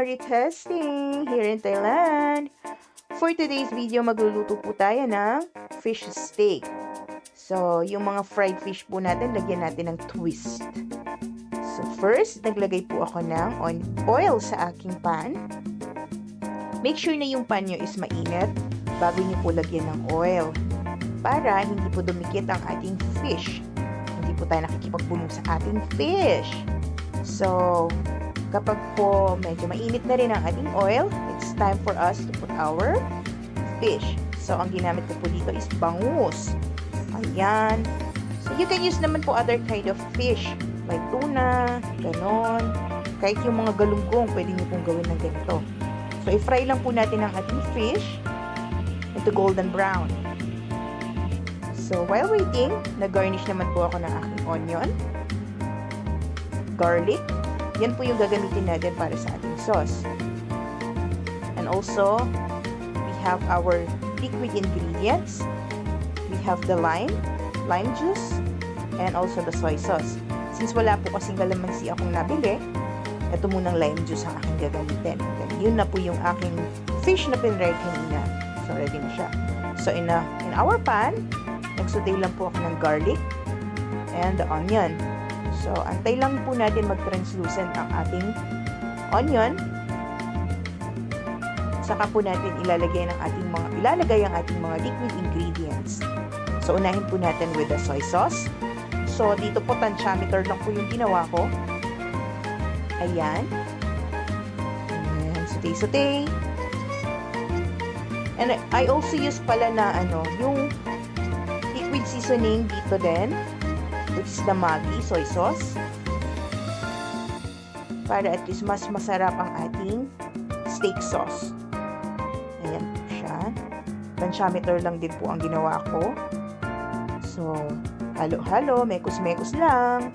Marie Testing here in Thailand. For today's video, magluluto po tayo ng fish steak. So, yung mga fried fish po natin, lagyan natin ng twist. So, first, naglagay po ako ng oil sa aking pan. Make sure na yung pan nyo is mainit bago nyo po lagyan ng oil para hindi po dumikit ang ating fish. Hindi po tayo nakikipagbulong sa ating fish. So, kapag po medyo mainit na rin ang ating oil, it's time for us to put our fish. So, ang ginamit ko po dito is bangus. Ayan. So, you can use naman po other kind of fish. Like tuna, ganon. Kahit yung mga galunggong, pwede nyo pong gawin ng ganito. So, i-fry lang po natin ang ating fish into golden brown. So, while waiting, nag-garnish naman po ako ng aking onion, garlic. Yan po yung gagamitin natin para sa ating sauce. And also, we have our liquid ingredients. We have the lime juice, and also the soy sauce. Since wala po kasing kalamansi akong nabili, ito munang lime juice ang aking gagamitin. Then, yun na po yung aking fish na pinride kanina. So, ready na siya. So, in our pan, nagsutay lang po ako ng garlic and the onion. So, antay lang po natin mag-translucent ang ating onion. Saka po natin ilalagay ang ating mga liquid ingredients. So, unahin po natin with the soy sauce. So, dito po tansyameter lang po yung ginawa ko. Ayan. Ayan, sutay-sutay. And I also use pala na yung liquid seasoning dito din, which is the Maggi soy sauce, para at least mas masarap ang ating steak sauce. Ayan po siya. Tansyameter lang din po ang ginawa ko. So, halo-halo, mekos-mekos lang.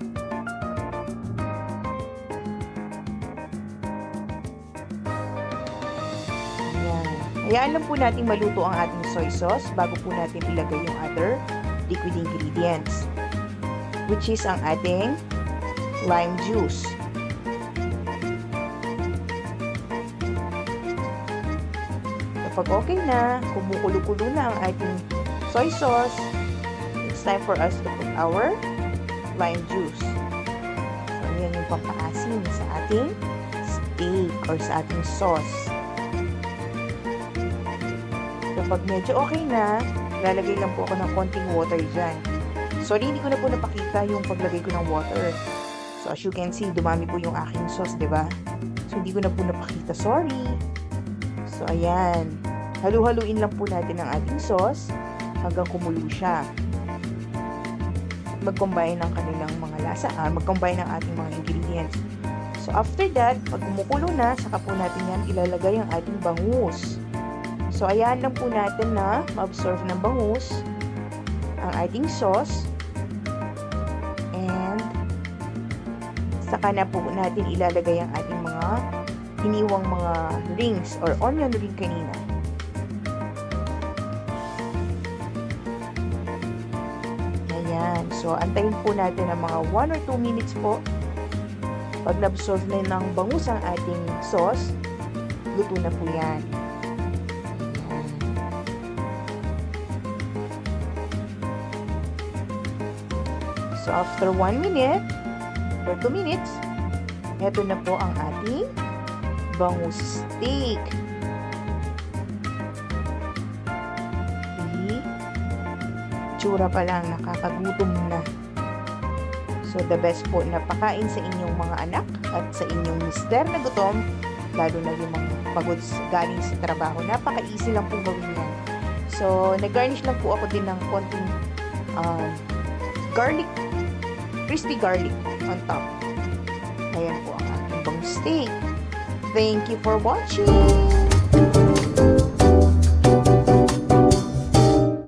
Ayan. Hayaan lang po natin maluto ang ating soy sauce bago po natin ilagay yung other liquid ingredients, which is ang ating lime juice. Kapag okay na, kumukulo-kulo na ang ating soy sauce, it's time for us to put our lime juice. So, yan yung pampaasim sa ating steak or sa ating sauce. Kapag medyo okay na, lalagay lang po ako ng konting water dyan. Sorry, hindi ko na po napakita yung paglagay ko ng water. So, as you can see, dumami po yung aking sauce, diba? So, hindi ko na po napakita. Sorry. So, ayan. Halu-haluin lang po natin ang ating sauce hanggang kumulo siya. Mag-combine ng kanilang mga lasa. Mag-combine ng ating mga ingredients. So, after that, pag kumukulo na, saka po natin yan ilalagay ang ating bangus. So, ayan lang po natin na ma-absorb ng bangus ang ating sauce. And, saka na po natin ilalagay ang ating mga hiniwang mga rings or onion ring kanina. Ayan. So, antayin po natin ang mga 1 or 2 minutes po. Pag na-absorb na ng bangus ang ating sauce, luto na po yan. So, after 1 minute or 2 minutes, eto na po ang ating bangus steak. Okay. Tsura pa lang, nakakagutom na. So, the best po na pakain sa inyong mga anak at sa inyong mister na gutom, lalo na yung mga pagod galing sa trabaho. Napaka-easy lang po gawin yan. So, nag-garnish lang po ako din ng konting garlic, crispy garlic on top. Ayan po ang ating bangus steak. Thank you for watching!